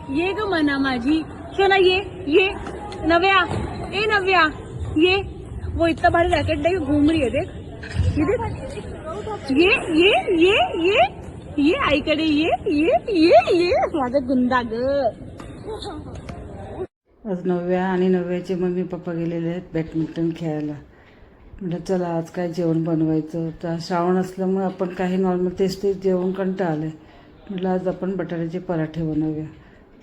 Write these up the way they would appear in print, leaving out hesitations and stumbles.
ये ग मना माझी सोना, ये नव्या, ए नव्या, वो इतना भारी रैकेट देख घूम रही है, देख ये देख, ये आईकडे, ये माझा गुंडा ग। आज नव्या आणि नव्याचे मम्मी पप्पा गेलेले आहेत बॅडमिंटन खेळायला. म्हटलं चला आज काय जेवण बनवायचं, तर श्रावण असल्यामुळे आपण काही नॉर्मल तेच जेवण कंटाळं आलं आहे. म्हटलं आज आपण बटाट्याचे पराठे बनवूया.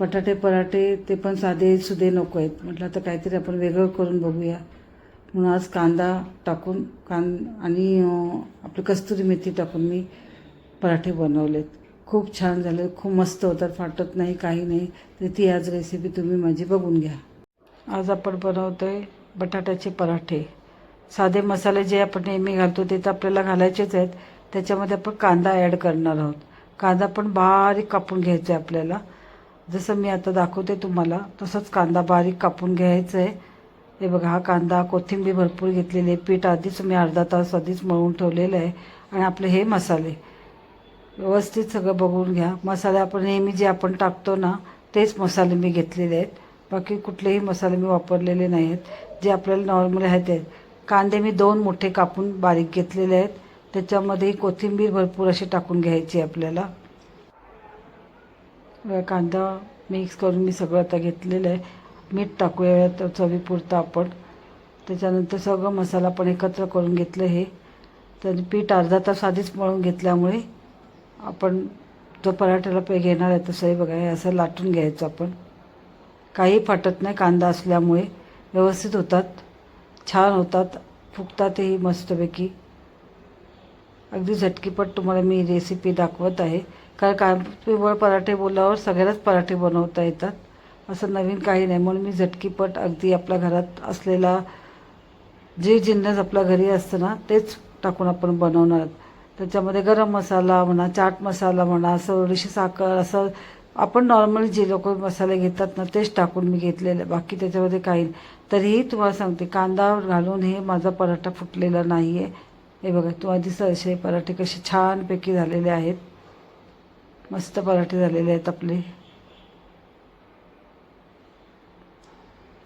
बटाटे पराठे ते पण साधे सुधे नको आहेत. म्हटलं आता काहीतरी आपण वेगळं करून बघूया. म्हणून आज कांदा टाकून आणि आपली कस्तुरी मेथी टाकून मी पराठे बनवलेत. खूप छान झाले, खूप मस्त होतात, फाटत नाही काही नाही. तर ती आज रेसिपी तुम्ही माझी बघून घ्या. आज आपण बनवतो आहे बटाट्याचे पराठे. साधे मसाले जे आपण नेहमी घालतो ते तर आपल्याला घालायचेच आहेत. त्याच्यामध्ये आपण कांदा ॲड करणार आहोत. कांदा पण बारीक कापून घ्यायचा आहे आपल्याला. जसं मी आता दाखवते तुम्हाला तसंच कांदा बारीक कापून घ्यायचं आहे. हे बघा, हा कांदा, कोथिंबीर भरपूर घेतलेली आहे. पीठ आधीच मी अर्धा तास आधीच मळून ठेवलेलं आहे. आणि आपले हे मसाले व्यवस्थित सगळं बघून घ्या. मसाले आपण नेहमी जे आपण टाकतो ना तेच मसाले मी घेतलेले आहेत. बाकी कुठलेही मसाले मी वापरलेले नाही आहेत. जे आपल्याला नॉर्मल आहेत ते. कांदे मी 2 मोठे कापून बारीक घेतलेले आहेत. त्याच्यामध्ये कोथिंबीर भरपूर अशी टाकून घ्यायची आपल्याला. कांदा मिक्स करून मी सगळं आता घेतलेलं आहे. मीठ टाकूया चवीपुरतं आपण. त्याच्यानंतर सगळं मसाला पण एकत्र करून घेतलं. हे तर पीठ अर्धा तास आधीच मळून घेतल्यामुळे आपण जो पराठ्याला घेणार आहे तसं हे बघा, हे असं लाटून घ्यायचं आपण. काही फाटत नाही कांदा असल्यामुळे, व्यवस्थित होतात, छान होतात, फुगतातही मस्तपैकी. अगदी झटकीपट तुम्हाला मी रेसिपी दाखवत आहे. कारण पिवळ पराठे बोलावर सगळ्याच पराठे बनवता येतात, असं नवीन काही नाही. म्हणून मी झटकीपट अगदी आपल्या घरात असलेला जे जिन्नस आपल्या घरी असतं ना तेच टाकून आपण बनवणार. त्याच्यामध्ये गरम मसाला म्हणा, चाट मसाला म्हणा, थोडीशी साखर, असं आपण नॉर्मली जे लोक मसाले घेतात ना तेच टाकून मी घेतलेलं. बाकी त्याच्यामध्ये काही नाही. तरीही तुम्हाला सांगते, कांदा घालून हे माझा पराठा फुटलेला नाही आहे. हे बघा, तुम्हाला दिसतं असे पराठे कसे छानपैकी झालेले आहेत. मस्त पराठे झालेले आहेत आपले.